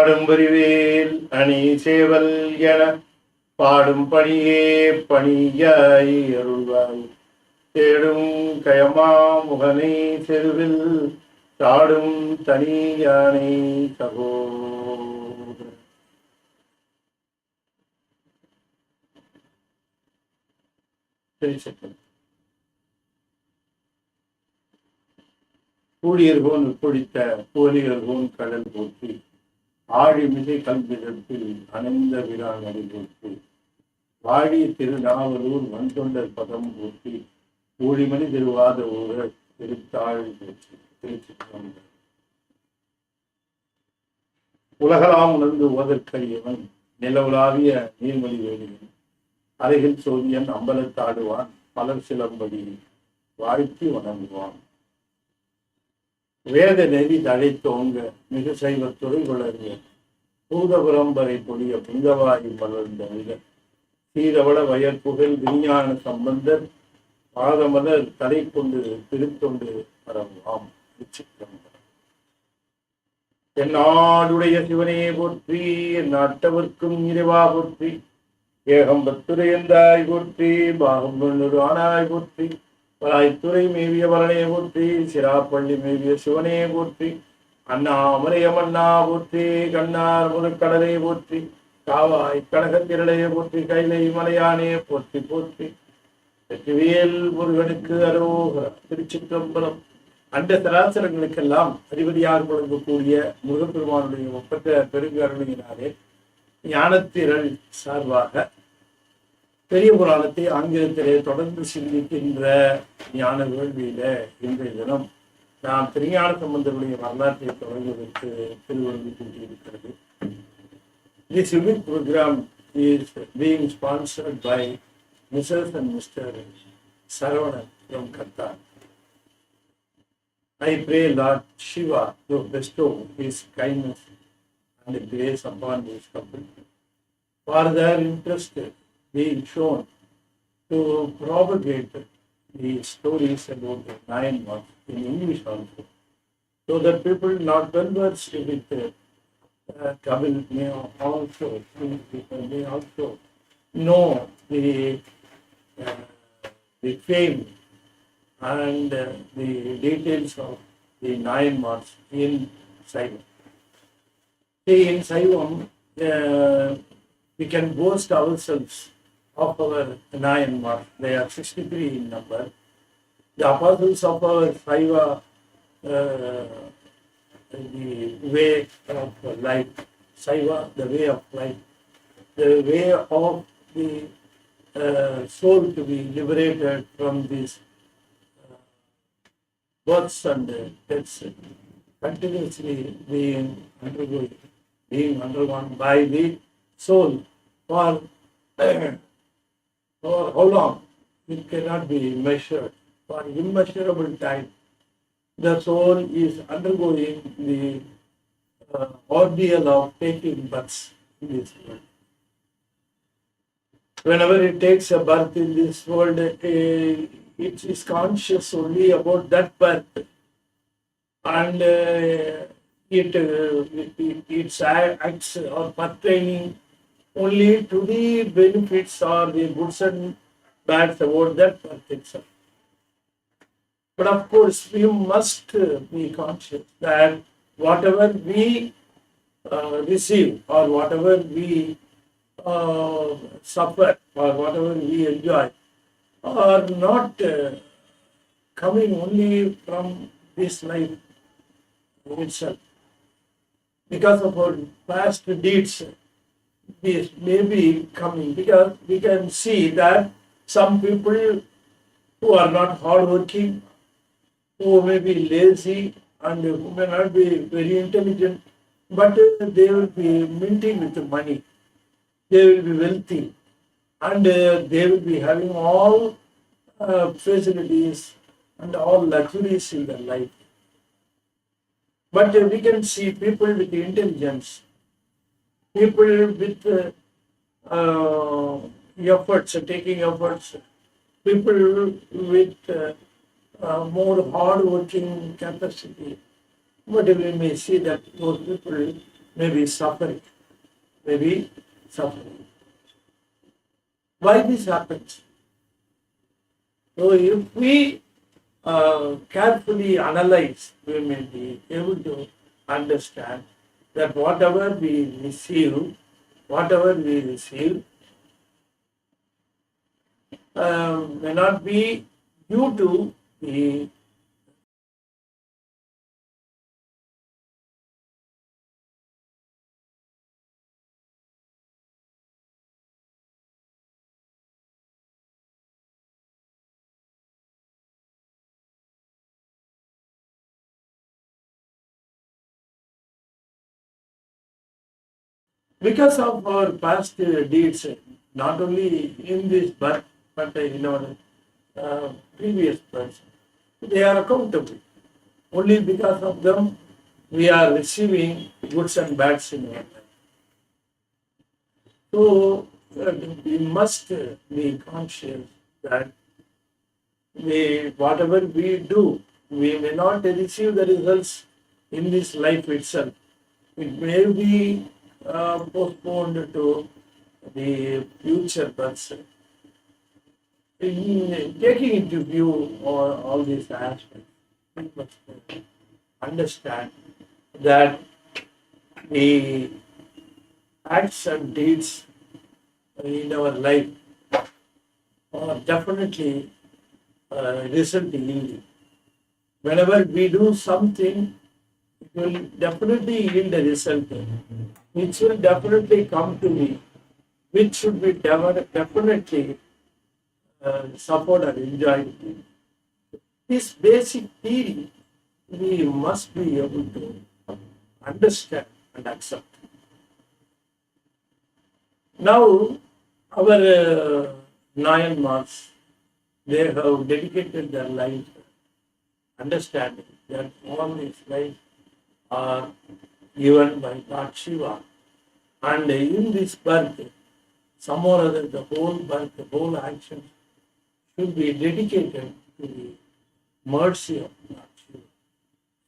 ஆடும் பரிவேல் அணி சேவல் என பாடும் பணியே பணியாய் அருள்வாய். தேடும் கயமா முகனை செருவில் சாடும் தனி யானை சகோதர. கூடியர்கோன் பொழித்த போலியர்கோன் கடல் போற்றி ஆழிமிசை கல்விதத்தில் அணைந்த விழான் அடி போற்றி வாழி திருநாவலூர் வன்தொண்டர் பதம் போற்றி ஊழிமணி திருவாத ஊரர் திருத்தாழ் போற்றி. திருச்சிற்றம்பலம். உலகலாம் உணர்ந்து ஓதற்கரியவன் நிலவுலாவிய நீர்மொழி வேலியன் அருகில் சோதியன் அம்பலத்தாடுவான் பலர் சிலம்படி வாழ்த்தி வணங்குவான். வேத நெறி தழைத்தோங்க மிகு சைவ துறை வளர்ந்த பூத பரம்பரை பொழிய புனிதவாயு மலர்ந்த வித சீரவள வயற்புகழ் விஞ்ஞான சம்பந்தர் பாதமலர் தலை கொண்டு திருத்தொண்டு பரவாம். என் நாடுடைய சிவனே போற்றி, என் நாட்டவர்க்கும் இறைவா போற்றி, ஏகம்பத்துரையந்தாய் போற்றி, பாகம் ஆனாய் போற்றி, பலாய்த்துறை மேவிய பலனே போற்றி, சிராப்பள்ளி மேவிய சிவனே போற்றி, அண்ணாமலையமண்ணா போற்றி, கண்ணார் முதுக்கடலே போற்றி, காவாய் கனகத்திரளையே போற்றி, கைலை மலையானே போற்றி போற்றி. வெற்றிவேல் முருகனுக்கு அரோகர. திருச்சிற்றம்பலம். அண்ட சராசரங்களுக்கெல்லாம் அதிபதியாக வழங்கக்கூடிய முருகப்பெருமானுடைய ஒப்பற்ற பெருங்கருணையினாலே ஞானத்திரள் சார்பாக பெரிய புராணத்தை ஆங்கிலத்திலே தொடர்ந்து சிந்திக்கின்ற ஞான வேள்வியில இன்றைய தினம் நாம் திருஞான சம்பந்தருடைய வரலாற்றை தொடங்குவதற்கு Thiruvalluvar கூட்டியிருக்கிறது. This unique program is being sponsored by Mrs. and Mr. Saravanan from Qatar. I pray Lord Shiva to bestow his kindness and grace upon this couple for their interest being shown to propagate the stories about the 9 months in English also, so that people not well versed with Tamil may also know the fame and the details of the 9 months in Saivam. See, in Saivam, we can boast ourselves of our 9 months. They are 63 in number. The apostles of our Saiva, the way of life, Saiva, the way of life, the way of the soul to be liberated from these births and deaths, continuously being undergone by the soul for how long? It cannot be measured. For immeasurable time, the soul is undergoing the ordeal of taking births in this world. Whenever it takes a birth in this world, it is conscious only about that birth, and it acts or pertaining only to the benefits or the goods and bads about that birth itself. But of course, we must be conscious that whatever we receive or whatever we suffer or whatever we enjoy are not coming only from this life itself. Because of our past deeds, this may be coming, because we can see that some people who are not hardworking, who may be lazy and who may not be very intelligent, but they will be minting with money, they will be wealthy, and they will be having all facilities and all luxuries in their life. But we can see people with intelligence, people with efforts, taking efforts, people with more hard working capacity. But we may see that those people may be suffering, may be suffering. Why this happens? So if we carefully analyze, we may be able to understand that whatever we receive may not be due to the because of our past deeds, not only in this birth, but in our previous births. They are accountable. Only because of them, we are receiving goods and bads in our life. So we must be conscious that whatever we do, we may not receive the results in this life itself. It may be postponed to the future births. In taking into view all these aspects, we must understand that the acts and deeds in our life are definitely result yielding. Whenever we do something, it will definitely yield a result, which will definitely come to me, which should be definitely support or enjoy. This basic theory we must be able to understand and accept. Now, our Nayanmars, they have dedicated their life understanding that all these lives are given by God Shiva. And in this birth, some or other, the whole birth, the whole action should be dedicated to the mercy of God Shiva,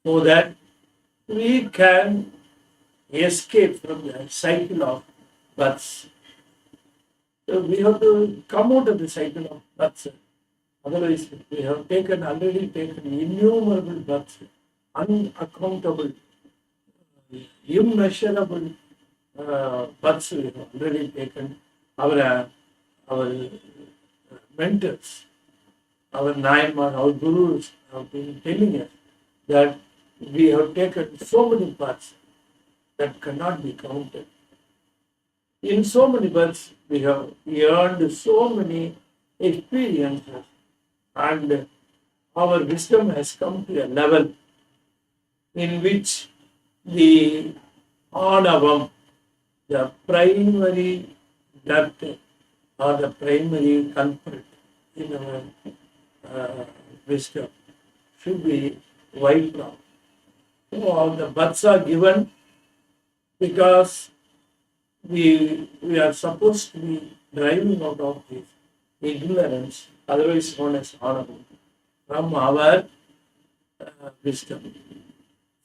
so that we can escape from the cycle of births. So we have to come out of the cycle of births. Otherwise, we have already taken innumerable births, unaccountable, immeasurable births we have already taken. Our mentors, our Nayanmar, our gurus have been telling us that we have taken so many births that cannot be counted. In so many births, we have earned so many experiences, and our wisdom has come to a level in which the anavam, the primary dirt or the primary culprit in our wisdom, should be wiped out. So all the births are given because we are supposed to be driving out of this ignorance, otherwise known as anavam, from our wisdom.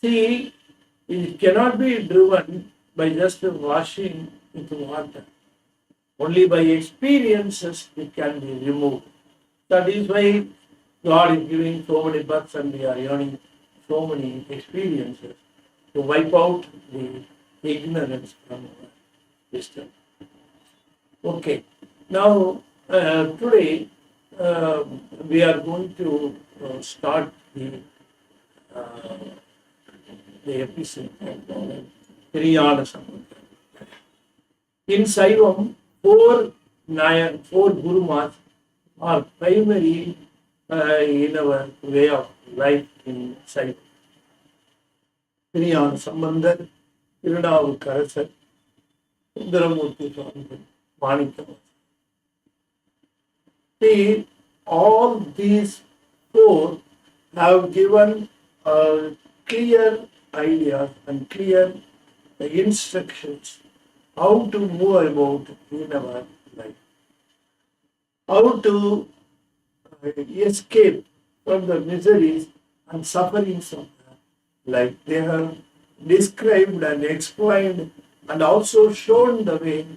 See, it cannot be driven by just washing with water. Only by experiences it can be removed. That is why God is giving so many births and we are earning so many experiences to wipe out the ignorance from our wisdom. Okay, now today we are going to start the episode of Thiru Gnanasambandar. In Saivam, four Gurumas are primary in our way of life in Saivam. Thiru Gnanasambandar, Tirunavukarasar, Sundaramurti Swamigal, Manikam. See, all these four have given clear ideas and clear instructions how to move about in our life, how to escape from the miseries and sufferings of life. They have described and explained and also shown the way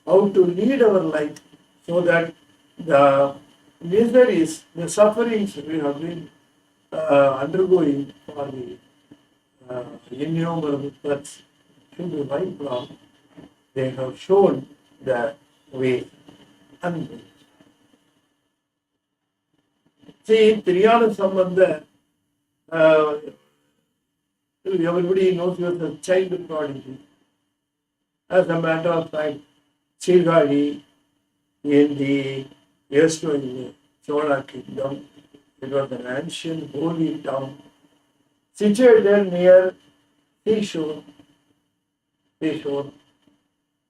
how to lead our life so that the miseries, the sufferings we have been undergoing for the innumerable births should be wiped off. They have shown the way and way. See, Thiru Gnanasambandar, everybody knows he was a child prodigy. As a matter of fact, Sirgadi in the erstwhile Chola kingdom, it was an ancient holy town situated near seashore,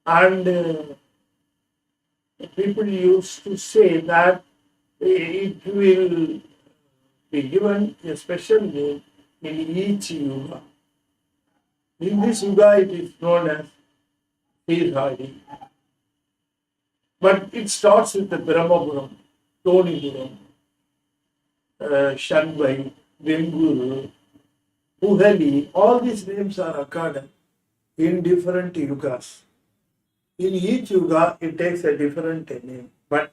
and people used to say that it will be given a special name in each yuga. In this yuga, it is known as Sirgadi. But it starts with the Brahmapuram, Tonipuram, Shanbai, Venguru, Puhali. All these names are occurred in different yugas. In each yuga, it takes a different name. But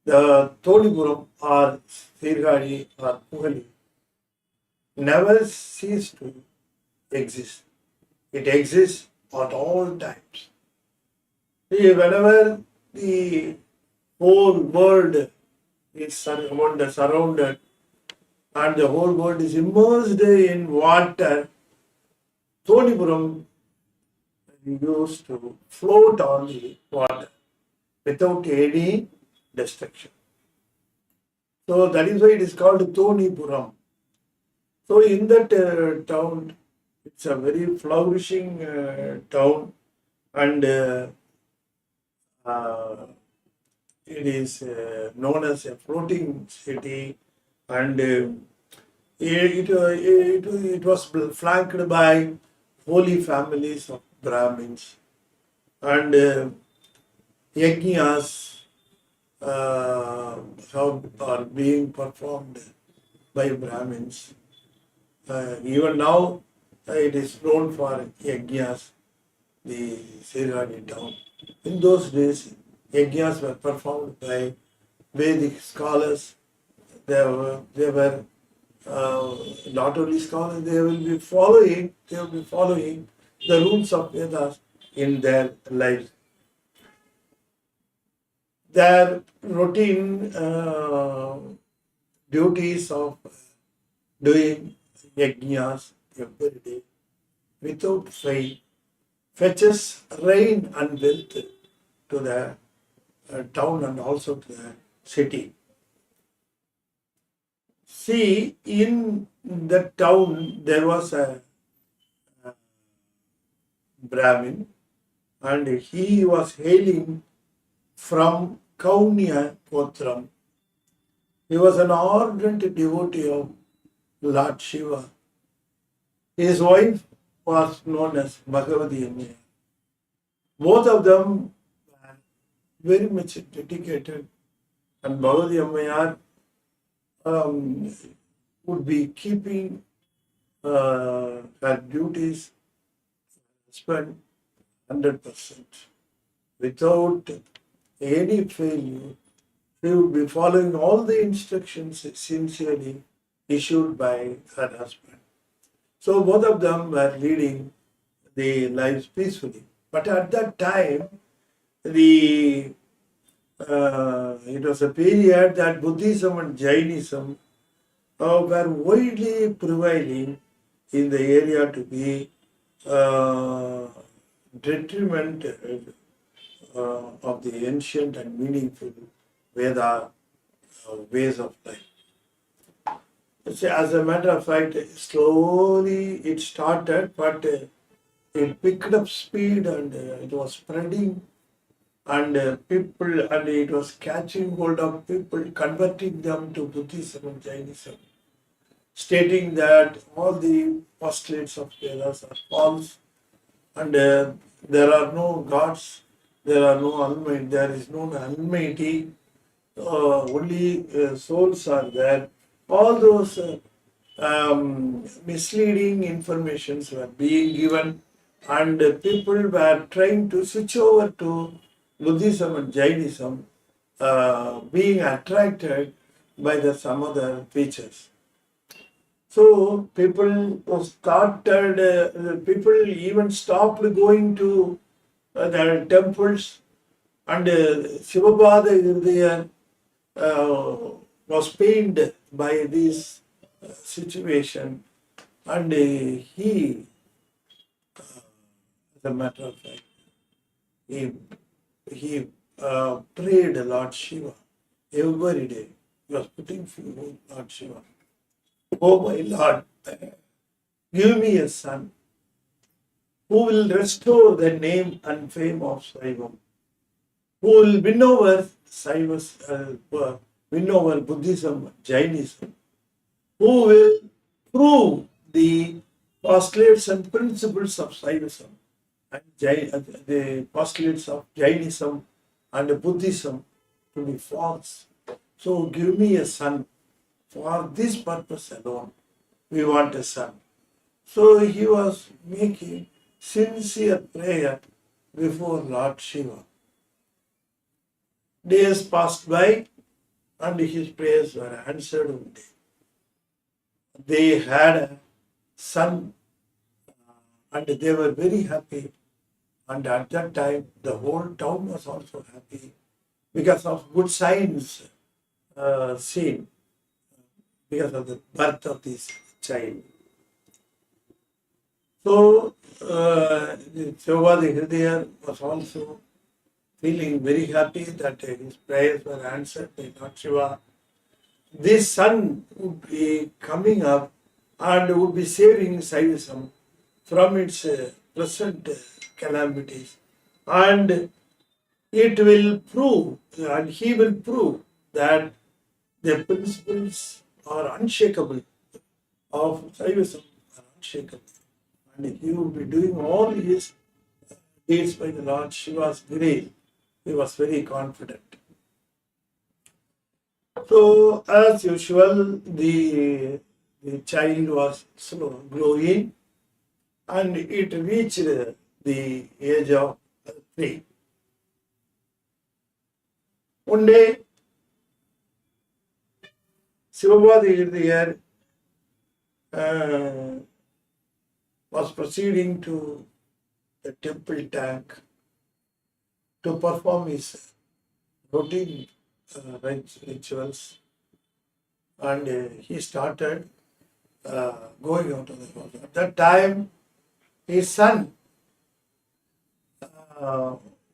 the Tonipuram or Sirgadi or Puhali never cease to exist. It exists at all times. See, whenever the whole world is surrounded and the whole world is immersed in water, Tonipuram used to float on the water without any destruction. So that is why it is called Tonipuram. So in that town, it's a very flourishing town, and it is known as a floating city, and it was flanked by holy families of Brahmins, and yajnas are being performed by Brahmins. Even now, it is known for yajnas, the Sirgadi town. In those days, yajnas were performed by Vedic scholars. They were not only scholars, they will be following the rules of Vedas in their lives. Their routine duties of doing yajnas every day without fail fetches rain and wealth to the town and also to the city. See, in the town there was a Brahmin, and he was hailing from Kaunya Gotram. He was an ardent devotee of Lord Shiva. His wife was known as Bhagavati Ayya. Both of them were very much dedicated, and Bhagavati Ayya would be keeping her duties husband 100%. Without any failure, she would be following all the instructions sincerely issued by her husband. So both of them were leading their lives peacefully. But at that time, it was a period that Buddhism and Jainism were widely prevailing in the area to be detriment of the ancient and meaningful Veda ways of life. As a matter of fact, slowly it started, but it picked up speed, and it was spreading, and it was catching hold of people, converting them to Buddhism and Jainism, stating that all the postulates of Vedas are false, and there are no gods, there is no almighty, only souls are there. All those misleading informations were being given, and people were trying to switch over to Buddhism and Jainism, being attracted by the some other features. So people even stopped going to the temples, and Sivapada Hridaya was pained by this situation, and he, as a matter of fact, he, he prayed Lord Shiva every day. He was putting few Lord Shiva. Oh my Lord, give me a son who will restore the name and fame of Saivam, who will win over win over Buddhism, Jainism, who will prove the postulates and principles of Saivism and the postulates of Jainism and Buddhism to be false. So give me a son. For this purpose alone, we want a son. So he was making sincere prayer before Lord Shiva. Days passed by and his prayers were answered one day. They had a son and they were very happy. And at that time, the whole town was also happy because of good signs seen because of the birth of this child. So, Sivakumar Hridaya was also feeling very happy that his prayers were answered by Lord Shiva. This son would be coming up and would be saving Saivism from its present calamities. And it will prove, and he will prove that the principles are unshakable of Saivism are unshakable. And he will be doing all his deeds by the Lord Shiva's grace. He was very confident. So, as usual, the child was growing and it reached the age of 3. One day, Sivakumar was proceeding to the temple tank to perform his routine rituals, and he started going out of the house. At that time, his son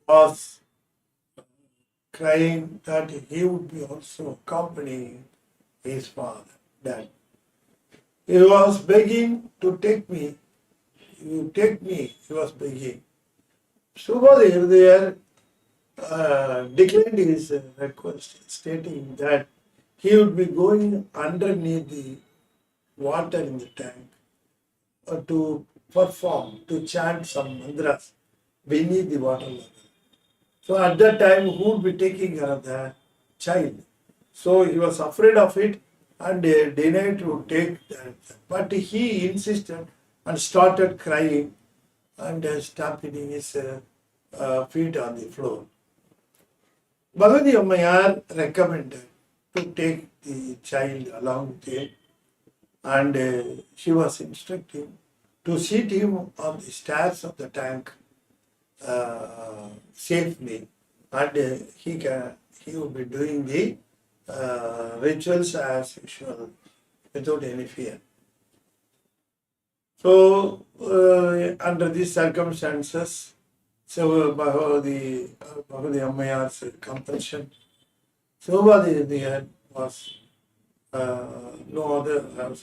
was crying that he would be also accompanying his father, dad. He was begging to take me. You take me, he was begging. Sivakumar Hridaya declined his request, stating that he would be going underneath the water in the tank to perform, to chant some mantras beneath the water level. So at that time, who would be taking care of the child? So he was afraid of it and denied to take that. But he insisted and started crying and stamping his feet on the floor. Bhagavati Ammayar recommended to take the child along with him, and she was instructing to seat him on the stairs of the tank safely, and he would be doing the rituals as usual without any fear. So, under these circumstances, so Bhagavati Ammayar's compulsion, Sivakumar Hridaya was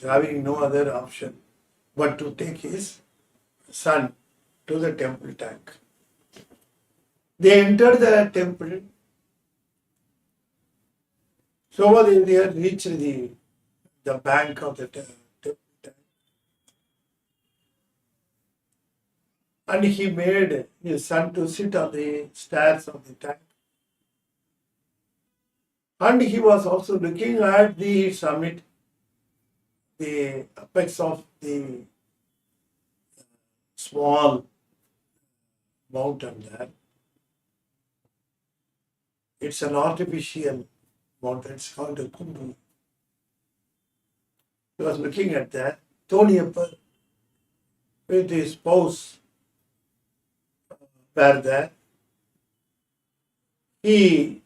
having no other option but to take his son to the temple tank. They entered the temple. Sivakumar Hridaya reached the bank of the temple tank, and he made his son to sit on the stairs of the tank. And he was also looking at the summit, the apex of the small mountain there. It's an artificial mountain. It's called a Kundu. He was looking at that. Thoniyappa with his spouse were there. He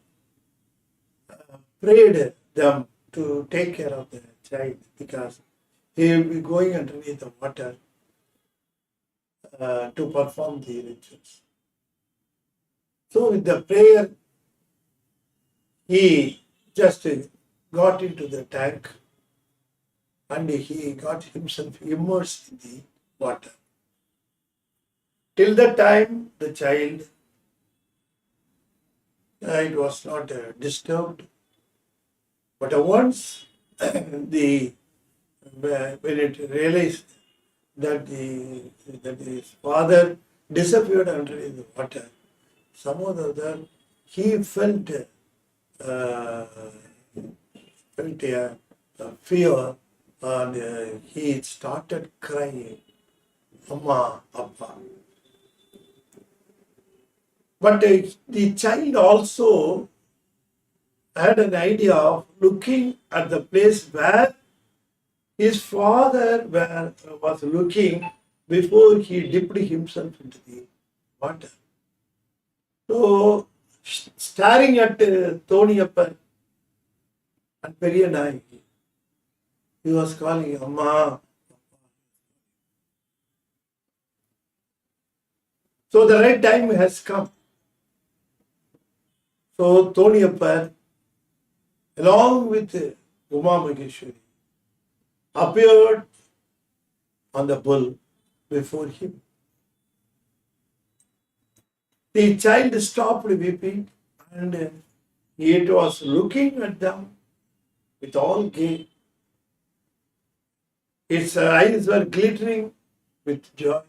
prayed them to take care of the child because he will be going underneath the water to perform the rituals. So with the prayer, he just got into the tank and he got himself immersed in the water. Till the time the child, it was not disturbed. But once when it realized that his father disappeared under the water, somehow or other he felt a fear, and he started crying, "Amma, Appa." But the child also had an idea of looking at the place where his father was looking before he dipped himself into the water. So, staring at Thoniyappan and Periyanai, he was calling, "Amma." So the right time has come. So Thoniyappan, along with Uma Maheshwari, appeared on the bull before him. The child stopped weeping and it was looking at them with all gay. Its eyes were glittering with joy.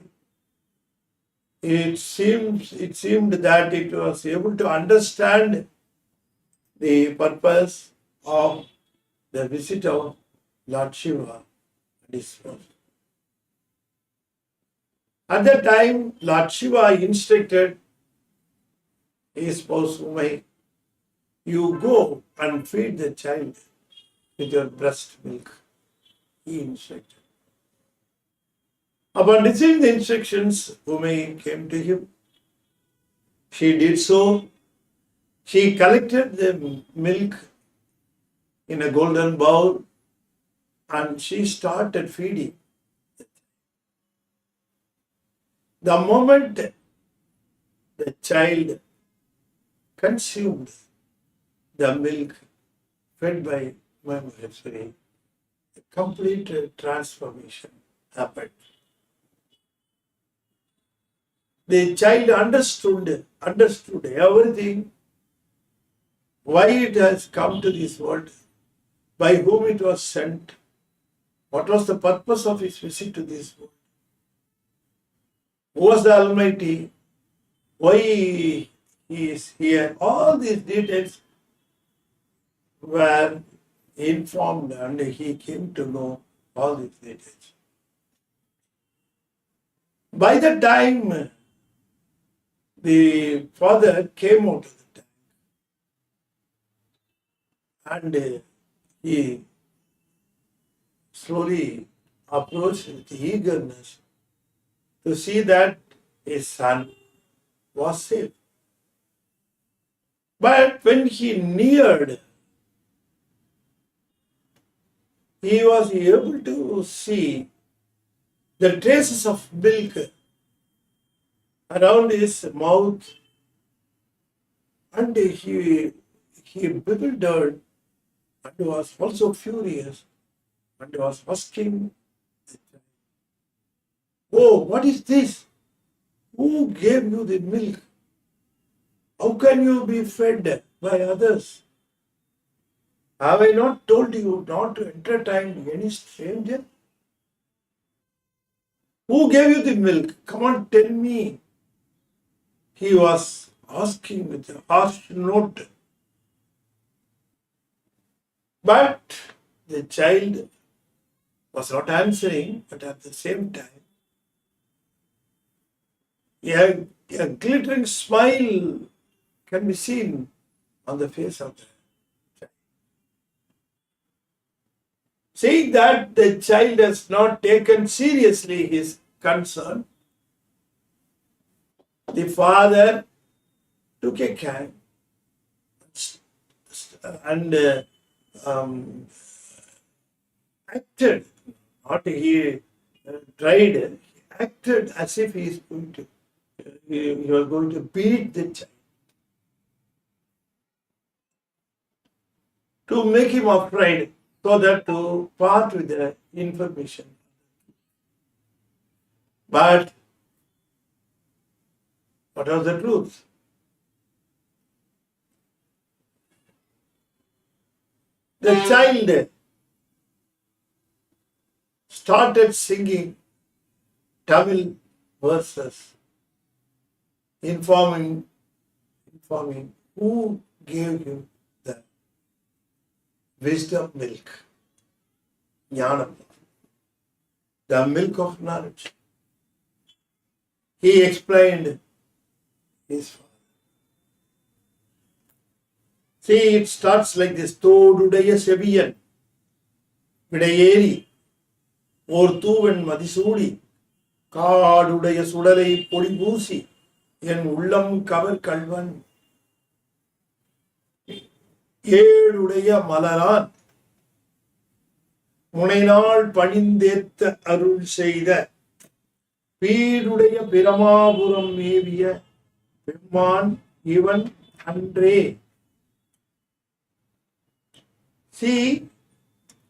It seemed that it was able to understand the purpose of the visit of Lord Shiva and his spouse. At that time, Lord Shiva instructed his spouse Umay, "You go and feed the child with your breast milk." He instructed. Upon receiving the instructions, Umay came to him. She did so. She collected the milk in a golden bowl and she started feeding. The moment the child consumed the milk fed by Maheshwari, a complete transformation happened. The child understood everything, why it has come to this world, by whom it was sent, what was the purpose of his visit to this world, who was the Almighty, why he is here. All these details were informed and he came to know all these details. By the time the father came out of the tank and he slowly approached with eagerness to see that his son was safe. But when he neared, he was able to see the traces of milk around his mouth, and he bewildered and was also furious and was asking, "Oh, what is this? Who gave you the milk? How can you be fed by others? Have I not told you not to entertain any stranger? Who gave you the milk? Come on, tell me." He was asking with a harsh note. But the child was not answering, but at the same time, a glittering smile can be seen on the face of the child. Seeing that the child has not taken seriously his concern, the father took a can and acted, not he tried, he acted as if he is going to, he was going to beat the child to make him afraid, so that to part with the information. But what was the truth? The child started singing Tamil verses, informing who gave him the wisdom milk, jnanam, the milk of knowledge. He explained his father. See, it starts like this. Todudaya seviyan, vidayeri, or tuvan madisudi, kaadudaya sudalai podibusi, en ullam kavar kalvan, ஏழுடைய மலரான் முனைநாள் பணிந்தேத்த அருள் செய்த பீடுடைய பிரமாபுரம் மேவிய பெம்மான் இவன் அன்றே. See,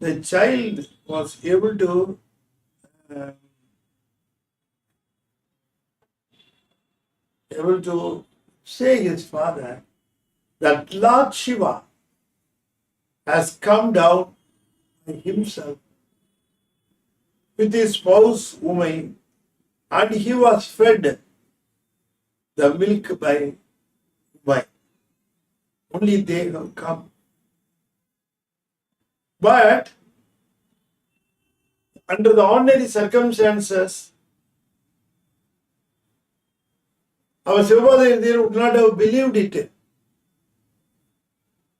the child was able to say his father that Lord Shiva has come down by himself with his spouse Umay, and he was fed the milk by Umay. Only they have come. But under the ordinary circumstances, our Sivakumar would not have believed it.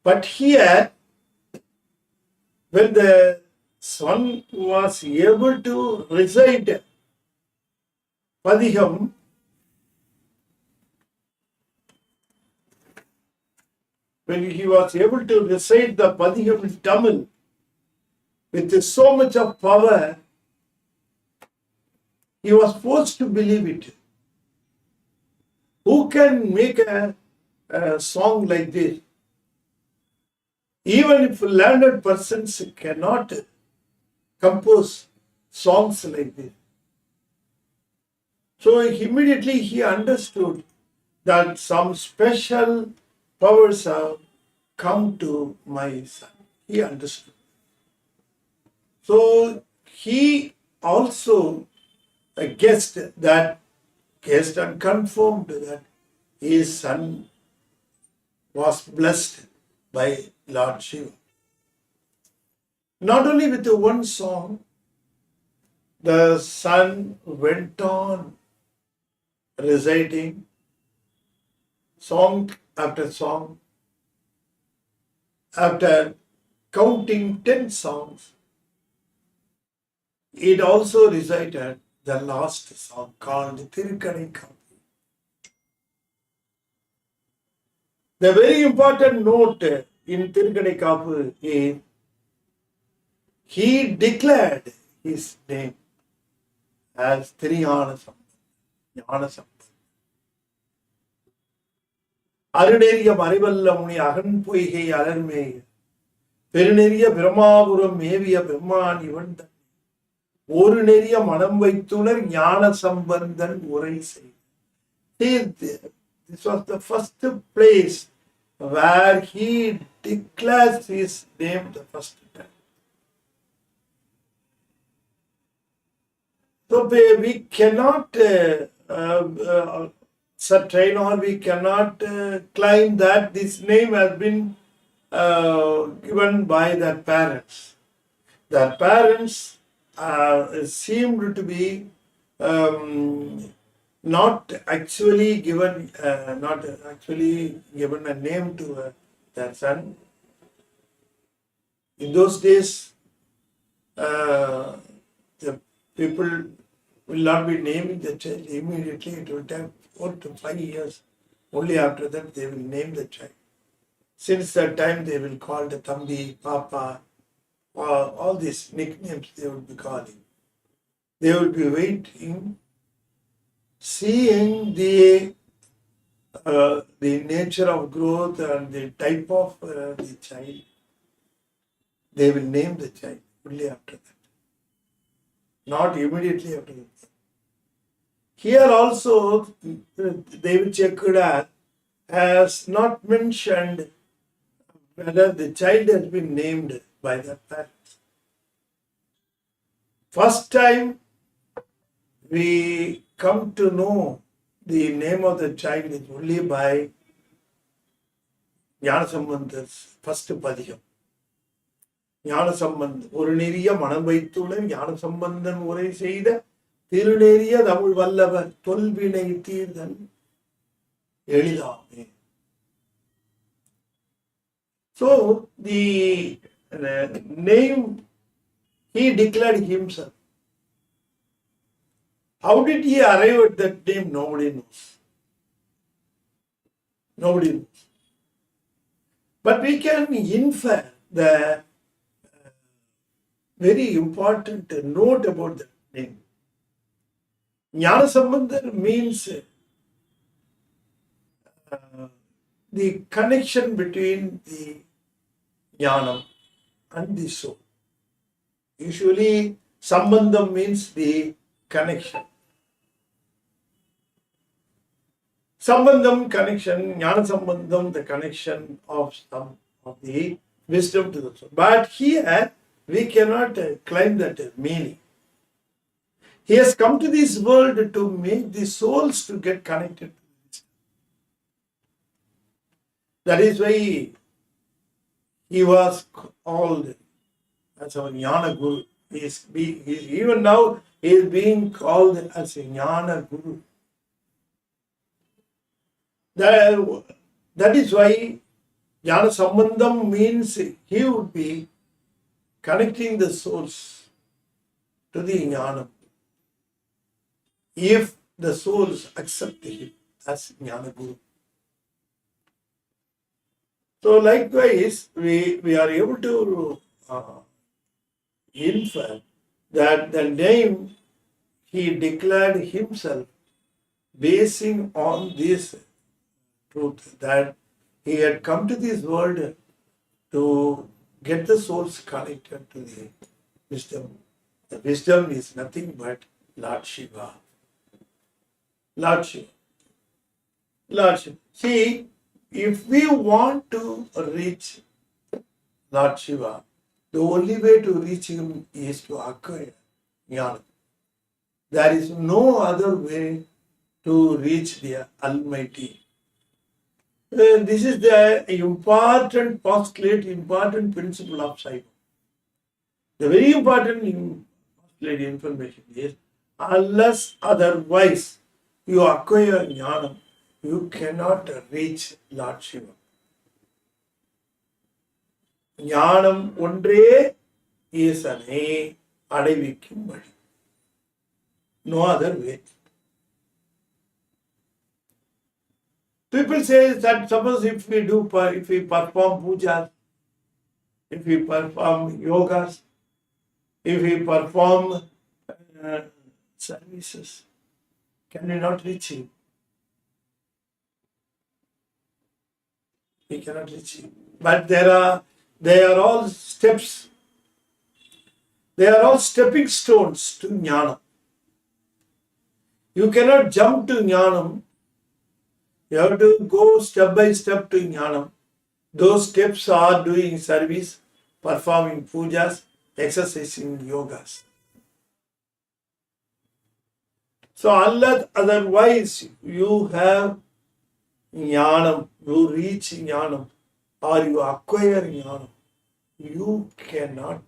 But here, when the son was able to recite Padiham, when he was able to recite the Padiham in Tamil with so much of power, he was forced to believe it. Who can make a song like this? Even if learned persons cannot compose songs like this. So immediately he understood that some special powers have come to my son. He understood. So he also guessed and confirmed that his son was blessed by Lord Shiva. Not only with the one song, the son went on reciting song after song. After counting 10 songs, it also recited the last song called Thiru Gnanasambandar. The very important note in Thiru Gnanasambandar is he declared his name as Thiru Gnanasambandar. அருணெறிய மறைவல்ல முனி அகன் பொய்கை அலர்மேய பெருநெறிய பிரமாபுரம் மேவிய பெம்மான் இவன் தன் ஒரு நெறிய மனம் வைத்துணர் ஞான சம்பந்தன் உரை செய்த. This was the first place where he declares his name the first time. So we cannot certain, or we cannot claim that this name has been given by their parents. Their parents seemed to be not actually given a name to their son. In those days, the people will not be naming the child immediately. It will take 4 to 5 years. Only after that they will name the child. Since that time they will call the Tambi, Papa, all these nicknames they will be calling. They will be waiting, seeing the nature of growth and the type of the child. They will name the child only after that, not immediately after that. Here also, David Chekudar has not mentioned whether the child has been named by their parents. First time we come to know the name of the child is only by Gnanasambandar's first padiyam. Gnanasambandan ஒரு நெறிய மனம் வைத்துள்ள ஞானசம்பந்தன் உரை செய்த திருநெறிய தமிழ் வல்லவர் தொல்வினை தீர்தல் எளிதாமே. So the name he declared himself. How did he arrive at that name? Nobody knows. Nobody knows. But we can infer the very important note about that name. Gnanasambandar means the connection between the jnanam and the soul. Usually, sambandham means the connection. Sambandham, connection, Gnanasambandham, the connection of the wisdom to the soul. But here, we cannot claim that meaning. He has come to this world to make the souls to get connected to wisdom. That is why he was called as our Jnana Guru. Even now, he is being called as a Jnana Guru. That is why Gnanasambandham means he would be connecting the souls to the Jnanam. If the souls accept him as Jnana Guru. So likewise, we are able to infer that the name he declared himself basing on this truth that he had come to this world to get the souls connected to the wisdom. The wisdom is nothing but Lord Shiva. Lord Shiva. Lord Shiva. See, if we want to reach Lord Shiva, the only way to reach him is to acquire jnana. There is no other way to reach the Almighty. This is the important postulate, important principle of Saiva. The very important postulate information is, unless otherwise you acquire jnanam, you cannot reach Lord Shiva. Jnanam ஒன்றே ஈசனை அடைவிக்கும் வழி. No other way. People say that suppose if we perform pujas, if we perform yogas, if we perform services, can we not reach him? We cannot reach him. But they are all steps. They are all stepping stones to jnana. You cannot jump to jnanam. You have to go step by step to jnanam. Those steps are doing service, performing pujas, exercising yogas. So unless otherwise you have jnanam, you reach jnanam, or you acquire jnanam, you cannot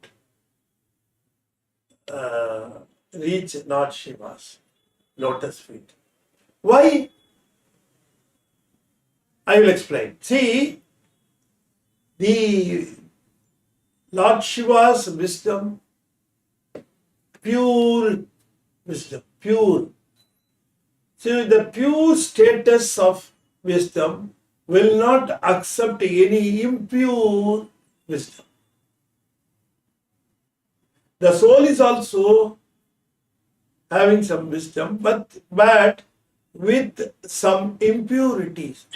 reach Lord Shiva's lotus feet. Why? I will explain. See, the Lord Shiva's wisdom, pure wisdom, pure. See, the pure status of wisdom will not accept any impure wisdom. The soul is also having some wisdom, but with some impurities.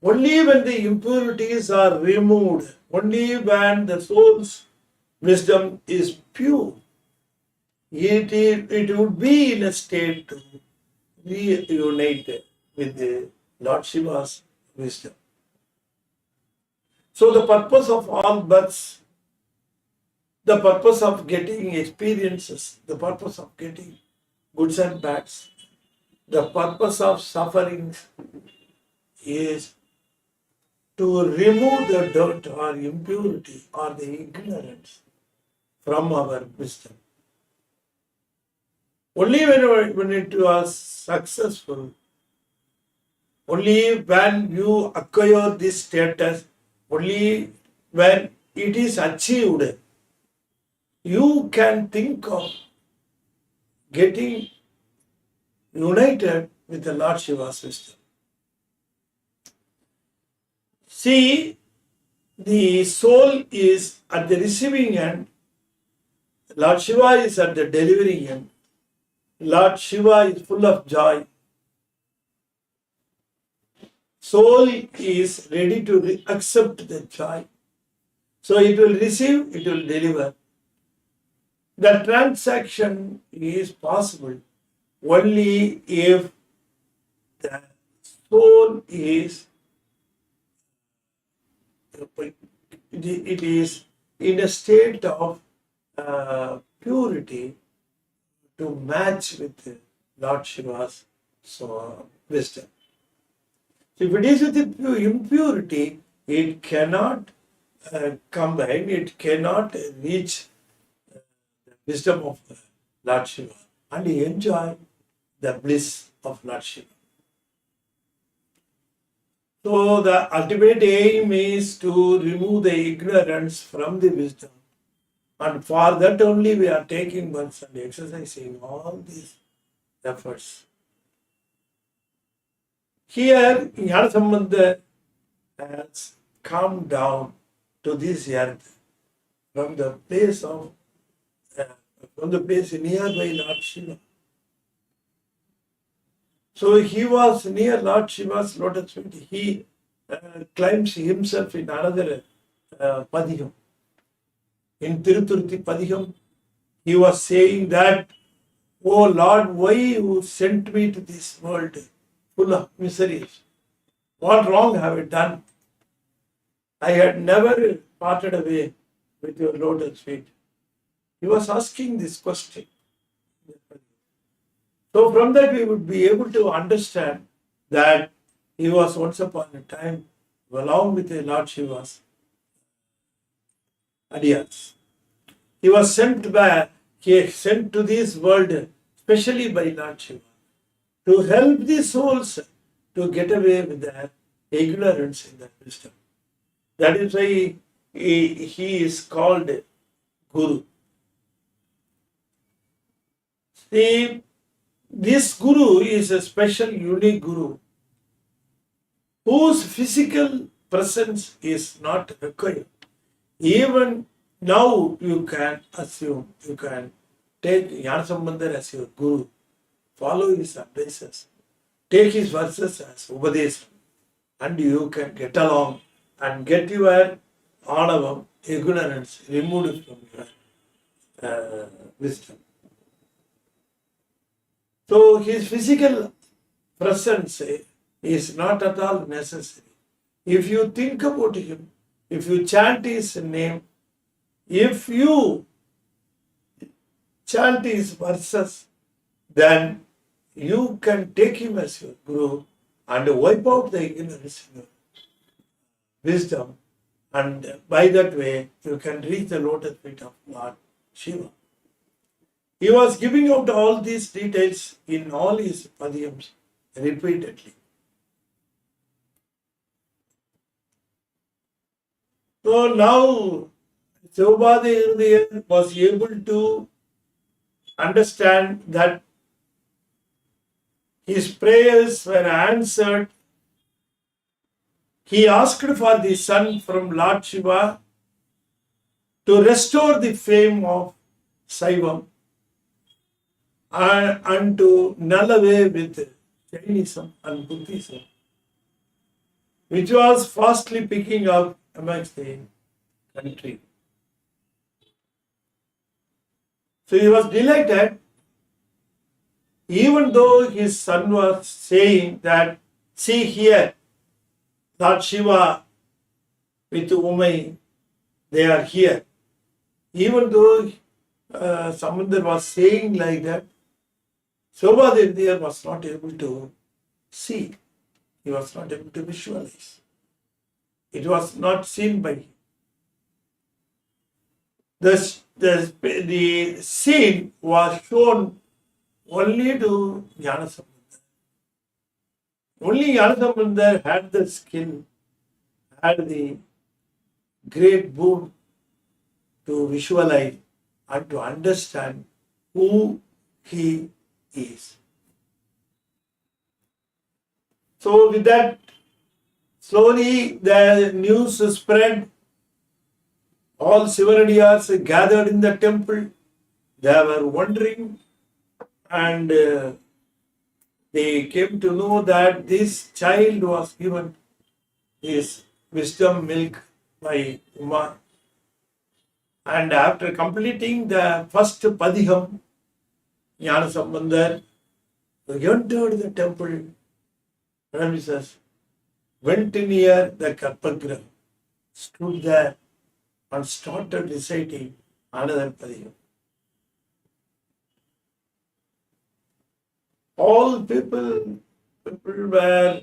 Only when the impurities are removed, only when the soul's wisdom is pure, it would be in a state to reunite with the Lord Shiva's wisdom. So the purpose of all births, the purpose of getting experiences, the purpose of getting goods and bads, the purpose of sufferings is to remove the dirt or impurity or the ignorance from our wisdom. Only when it was successful, only when you acquire this status, only when it is achieved, you can think of getting united with the Lord Shiva's wisdom. See, the soul is at the receiving end, Lord Shiva is at the delivering end. Lord Shiva is full of joy. Soul is ready to accept the joy. So it will receive, it will deliver. The transaction is possible only if the soul is, it is in a state of purity to match with Lord Shiva's wisdom. So if it is with the impurity, it cannot combine, it cannot reach the wisdom of Lord Shiva and enjoy the bliss of Lord Shiva. So the ultimate aim is to remove the ignorance from the wisdom. And for that only we are taking births and exercising all these efforts. Here, Gnanasambandar has come down to this earth from the place nearby Lord Shiva. So he was near Lord Shiva's lotus feet. He climbs himself in another padiham. In Thiru Padiham, he was saying that, "Oh Lord, why you sent me to this world full of miseries? What wrong have I done? I had never parted away with your lotus feet." He was asking this question. So from that we would be able to understand that he was once upon a time along with the Lord Shiva's adiyas. He was sent to this world specially by Lord Shiva to help the souls to get away with their ignorance in their wisdom. That is why he is called Guru. See, this Guru is a special, unique Guru whose physical presence is not required. Even now you can assume, you can take Gnanasambandar as your Guru, follow his advices, take his verses as Upadesam, and you can get along and get your anavam, ignorance removed from your wisdom. So his physical presence is not at all necessary. If you think about him, if you chant his name, if you chant his verses, then you can take him as your Guru and wipe out the ignorance in your wisdom, and by that way you can reach the lotus feet of Lord Shiva. He was giving out all these details in all his padiyams repeatedly. So now Sivakumar was able to understand that his prayers were answered. He asked for the son from Lord Shiva to restore the fame of Saivam and to null away with Jainism and Buddhism, which was fastly picking up amongst the country. So he was delighted, even though his son was saying that, see here, Lord Shiva with Umay, they are here. Even though Samandar was saying like that, Sivakumar was not able to see. He was not able to visualize. It was not seen by him. The scene was shown only to Gnanasambandar. Only Gnanasambandar had the skill, had the great boon to visualize and to understand who he is. So with that, slowly the news spread. All Sivanadiyars gathered in the temple. They were wondering, and they came to know that this child was given his wisdom milk by Uma. And after completing the first padiham, Gnanasambandar entered the temple premises, went near the Karpagraha, stood there and started reciting another padiham. All people were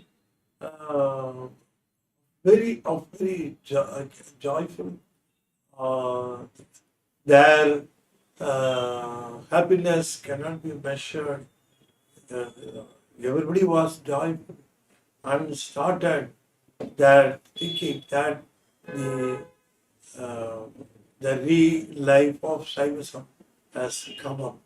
very joyful. Their happiness cannot be measured. Everybody was joyful and started that thinking that the real life of Shaivism has come up.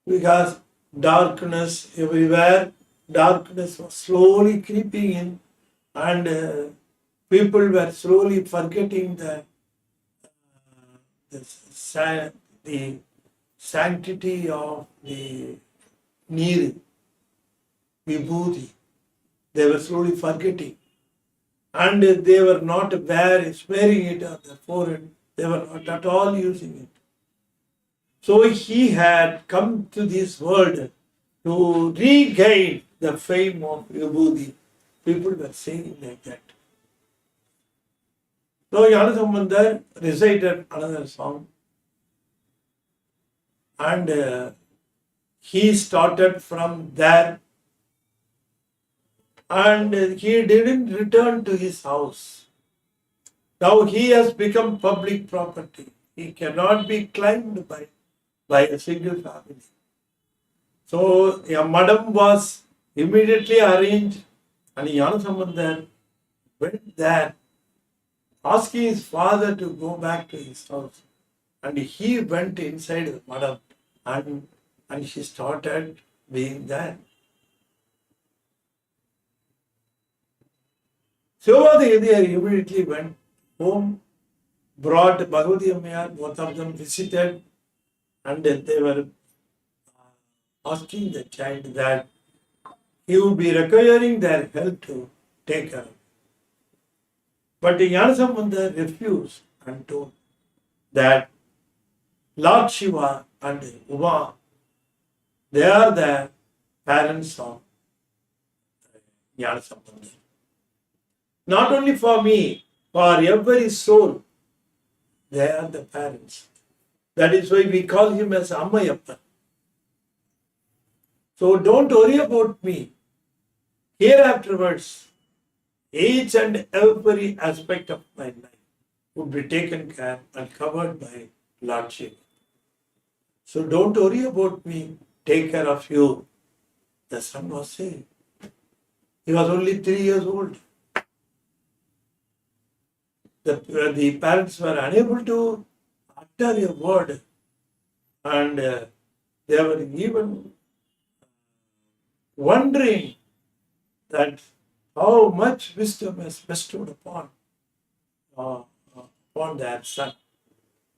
Because darkness everywhere, darkness was slowly creeping in, and people were slowly forgetting the sanctity of the Neer, Vibhuti. They were slowly forgetting. And they were not smearing it on their forehead. They were not at all using it. So he had come to this world to regain the fame of Vibhuti. People were saying like that. So Gnanasambandar recited another song, and he started from there, and he didn't return to his house. Now he has become public property. He cannot be climbed by a single family. So a madam was immediately arranged, and Gnanasambandar went there, asking his father to go back to his house. And he went inside the madam, and he started being there. Sivakumar immediately went home, brought Bhagavati Ammayar, both of them visited, and they were asking the child that he would be requiring their help to take care of. But Gnanasambandar refused and told that Lord Shiva and Uma, they are the parents of Gnanasambandar. Not only for me, for every soul, they are the parents. That is why we call him as Ammayappan. So don't worry about me. Hereafterwards, each and every aspect of my life would be taken care and covered by Lord Shiva. So don't worry about me. Take care of you. The son was saying. He was only 3 years old. The parents were unable to utter a word, and they were even wondering that how much wisdom is bestowed uh, upon their son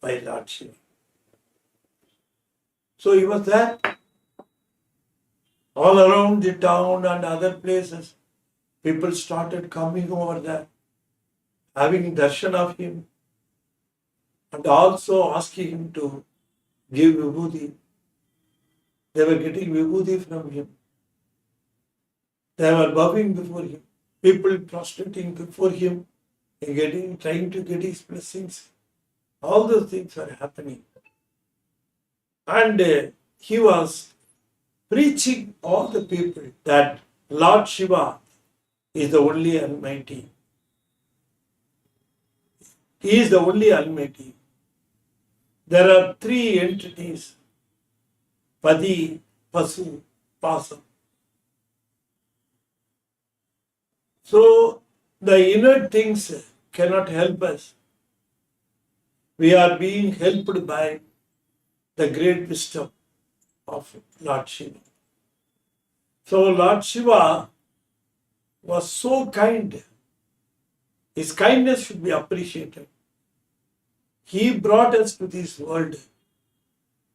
by Lord Shiva. So he was there all around the town and other places. People started coming over there, having darshan of him, and also asking him to give vibhuti. They were getting vibhuti from him. They were bowing before him. People prostrating before him, trying to get his blessings. All those things were happening. And he was preaching all the people that Lord Shiva is the only Almighty. He is the only Almighty. There are 3 entities: Padi, Pasu, Pasam. So the inner things cannot help us. We are being helped by the great wisdom of Lord Shiva. So Lord Shiva was so kind. His kindness should be appreciated. He brought us to this world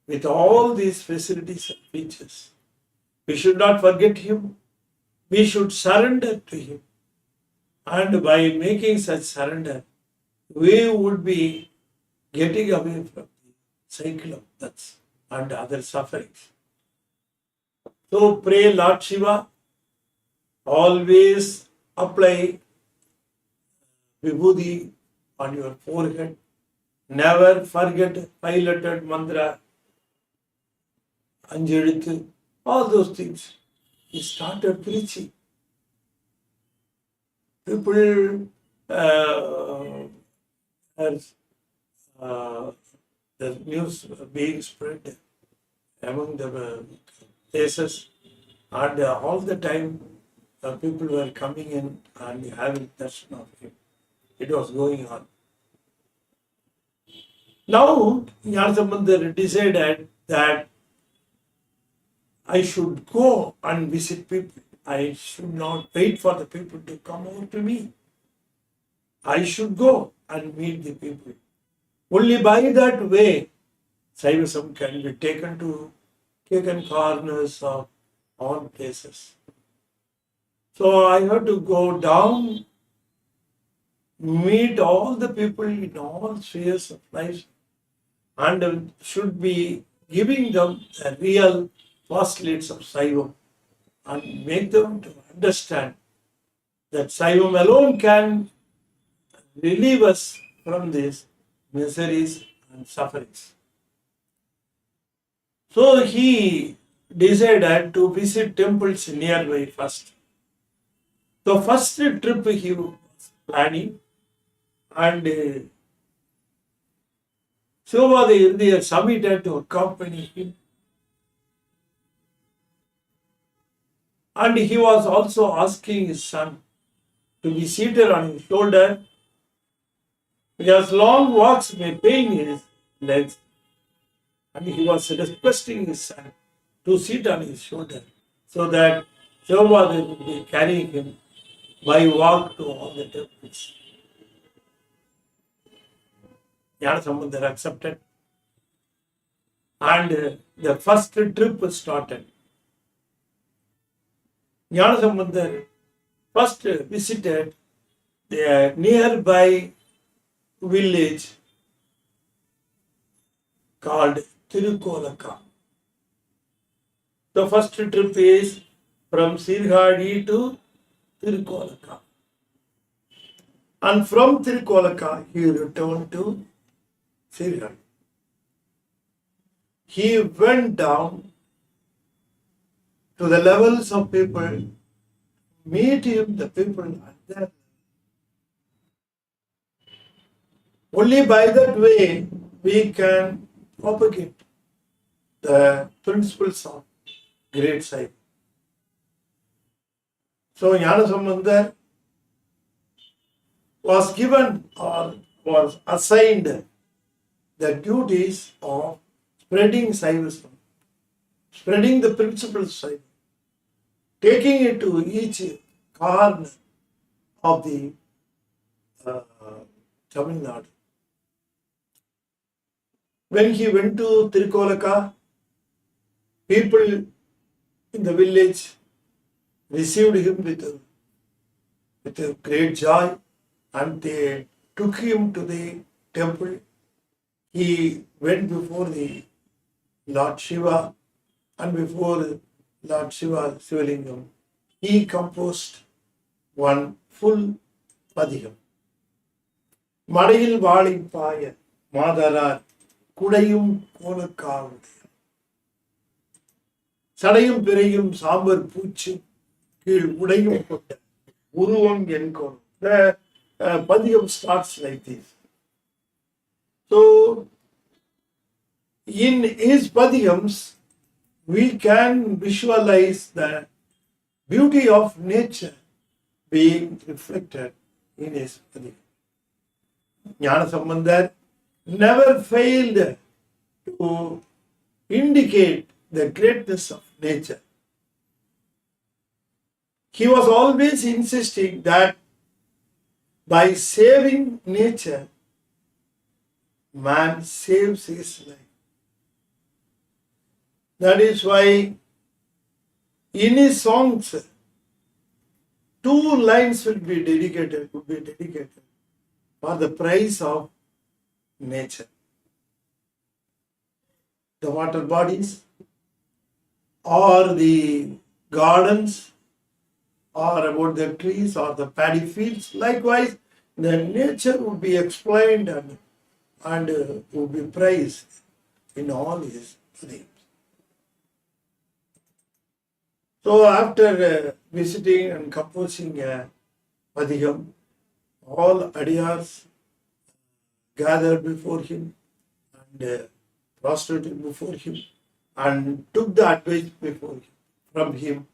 with all these facilities and features. We should not forget him. We should surrender to him. And by making such surrender, we would be getting away from the cycle of death and other sufferings. So pray Lord Shiva, always apply vibhuti on your forehead. Never forget 5-lettered mantra, Anjalithu, all those things. He started preaching. People as the news being spread among the places, and all the time people were coming in and having darshan of him. It was going on. Now, Gnanasambandar decided that I should go and visit people. I should not wait for the people to come over to me. I should go and meet the people. Only by that way, Saivism can be taken to corners of all places. So I have to go down, meet all the people in all spheres of life, and should be giving them the real postulates of Saivam and make them to understand that Saivam alone can relieve us from these miseries and sufferings. So he decided to visit temples nearby first. The first trip he was planning, and Sivakumar submitted to accompany him. And he was also asking his son to be seated on his shoulder, because long walks may pain his legs. And he was requesting his son to sit on his shoulder so that Sivakumar would be carrying him by walk to all the temples. Gnanasambandar accepted, and the first trip started. Gnanasambandar first visited the nearby village called Thiru Gnanasambandar. The first trip is from Sirgadi to Thiru Gnanasambandar. And from Thiru Gnanasambandar, he returned to Sirgadi. He went down to the levels of people, meet him, the people are there. Only by that way we can propagate. the principles of great science. So Gnanasambandar was given or was assigned the duties of spreading Saivism, spreading the principles of Saivism, taking it to each corner of the Tamil Nadu. When he went to Tirukolaka, people in the village received him with a great joy, and they took him to the temple. He went before the Lord Shiva, and before Lord Shiva Sivalingam, he composed one full padikam. Madayil Valim Paya, Madarar, Kudayum Kolakam, Sadayum Periyum Sambar Puchu, Kil Udayum Kutta, Uruvam Genkon. The padikam starts like this. So, in his padikams, we can visualize the beauty of nature being reflected in his padikam. Gnanasambandar never failed to indicate the greatness of nature. He was always insisting that by saving nature, man saves his life. That is why in his songs, 2 lines would be dedicated for the praise of nature. The water bodies, or the gardens, or about the trees, or the paddy fields. Likewise, the nature would be explained and would be praised in all his themes. So after visiting and composing a padikam, all adiyars gathered before him and prostrated before him and took the advice from him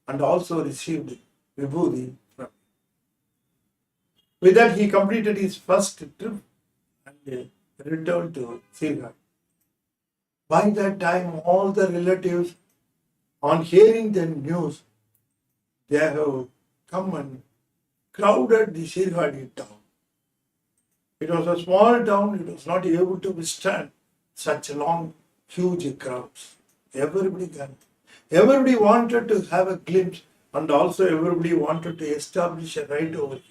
and also received vibhuti from him. With that, he completed his first trip and returned to Sirghat. By that time, all the relatives, on hearing the news, they have come and crowded the Sirghat town. It was a small town, it was not able to withstand such long, huge crowds. Everybody wanted to have a glimpse, and also everybody wanted to establish a right over him.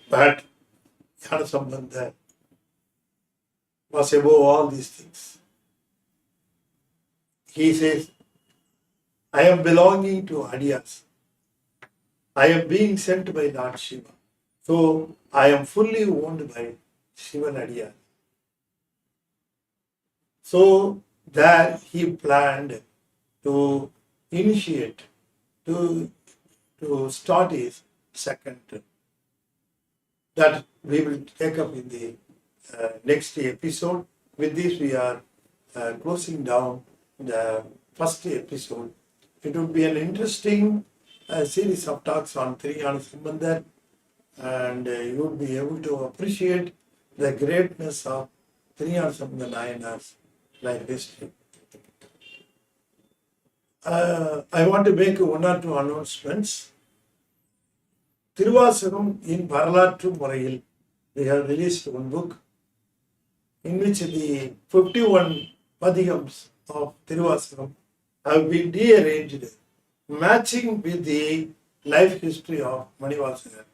But Gnanasambandar was above all these things. He says, I am belonging to Adiyas. I am being sent by Lord Shiva. So I am fully owned by Shivan Adiyas. So there he planned to initiate, to start his second trip. That we will take up in the next episode. With this, we are closing down the first episode. It would be an interesting series of talks on Thiru Gnanasambandar, and you would be able to appreciate the greatness of Thiru Gnanasambandar Nayanar's life history. I want to make 1 or 2 announcements. Thiruvasagam in Varalattru Murayil, they have released one book in which the 51 padikams of Thiruvasagam have been rearranged, matching with the life history of Manivasagar.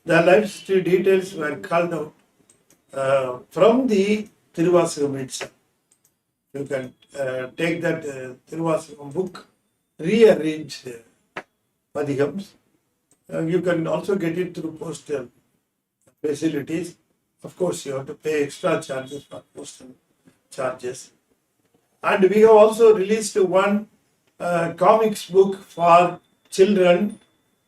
The life history details were called out from the Thiruvasagam itself. You can take that Thiruvasagam book, rearrange padikams. You can also get it through postal facilities. Of course, you have to pay extra charges for postal charges. And we have also released one comics book for children,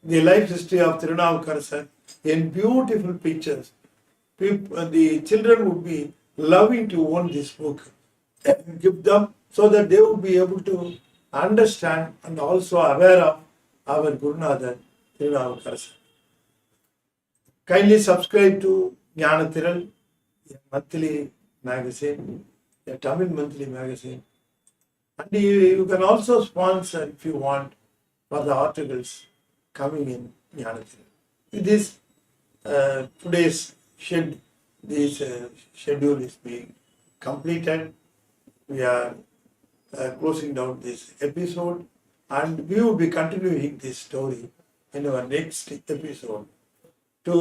the life history of Thirunavukarasar, in beautiful pictures. The children would be loving to own this book give them so that they would be able to understand and also aware of our Gurunatha Thirunavukarasa. Kindly subscribe to Jnanathiral, a monthly magazine, a Tamil monthly magazine. And you can also sponsor if you want for the articles coming in Jnanathiral. With this, today's schedule is being completed. We are closing down this episode, and we will be continuing this story in our next episode. To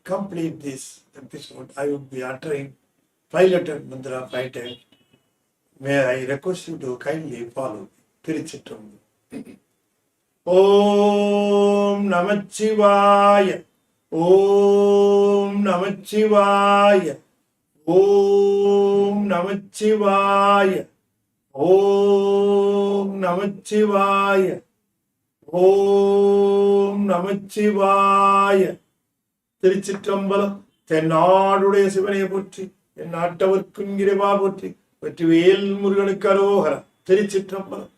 complete this episode, I will be uttering 5-letter mantra 5 times. May I request you to kindly follow. Thiruchitrambalam. Om Namah Shivaya. Om Namah Shivaya. Om Namah Shivaya. Om Namah Shivaya. Om Namah Shivaya. Thiruchitrambalam. தென்னாடுடைய சிவனை போற்றி, என் நாட்டவர்க்கும் இறைவா போற்றி, வெற்றிவேல் முருகனுக்கு அரோகரா. திருச்சிற்றம்பலம்.